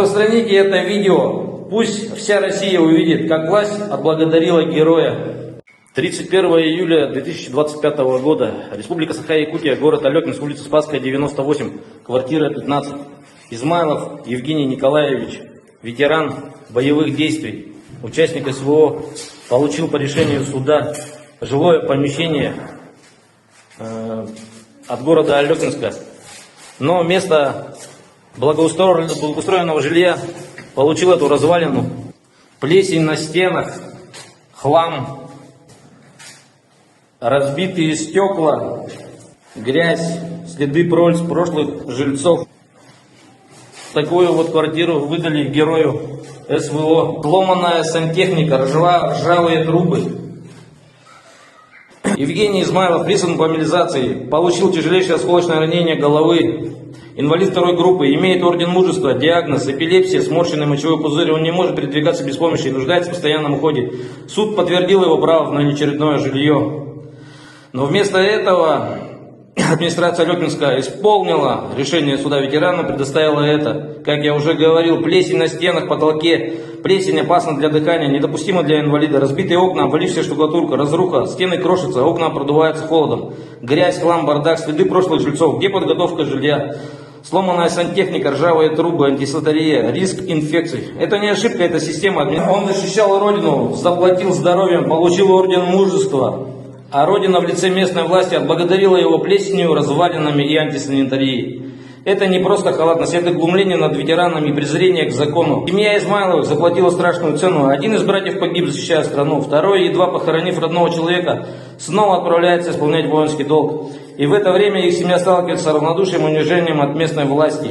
Распространите это видео, пусть вся Россия увидит, как власть отблагодарила героя. 31 июля 2025 года. Республика Саха-Якутия, город Алекинск, улица Спасская, 98, квартира 15. Измайлов Евгений Николаевич, ветеран боевых действий, участник СВО, получил по решению суда жилое помещение от города Алекинска. Но вместо благоустроенного жилья получил эту развалину. Плесень на стенах, хлам, разбитые стекла, грязь, следы прошлых жильцов. Такую вот квартиру выдали герою СВО. Сломанная сантехника, ржавые трубы. Евгений Измайлов призван по мобилизации, получил тяжелейшее осколочное ранение головы, инвалид второй группы, имеет орден мужества, диагноз эпилепсия, сморщенный мочевой пузырь, он не может передвигаться без помощи и нуждается в постоянном уходе. Суд подтвердил его право на очередное жилье. Но вместо этого администрация Алекинска исполнила решение суда ветерана, предоставила это. Как я уже говорил, плесень на стенах, потолке. Плесень опасна для дыхания, недопустима для инвалида. Разбитые окна, обвалившаяся штукатурка, разруха, стены крошатся, окна продуваются холодом. Грязь, хлам, бардак, следы прошлых жильцов. Где подготовка жилья? Сломанная сантехника, ржавые трубы, антисанитария, риск инфекций. Это не ошибка, это система. Он защищал родину, заплатил здоровьем, получил орден мужества. А родина в лице местной власти отблагодарила его плесенью, развалинами и антисанитарией. Это не просто халатность, это глумление над ветеранами и презрение к закону. Семья Измайловых заплатила страшную цену. Один из братьев погиб, защищая страну. Второй, едва похоронив родного человека, снова отправляется исполнять воинский долг. И в это время их семья сталкивается с равнодушием и унижением от местной власти.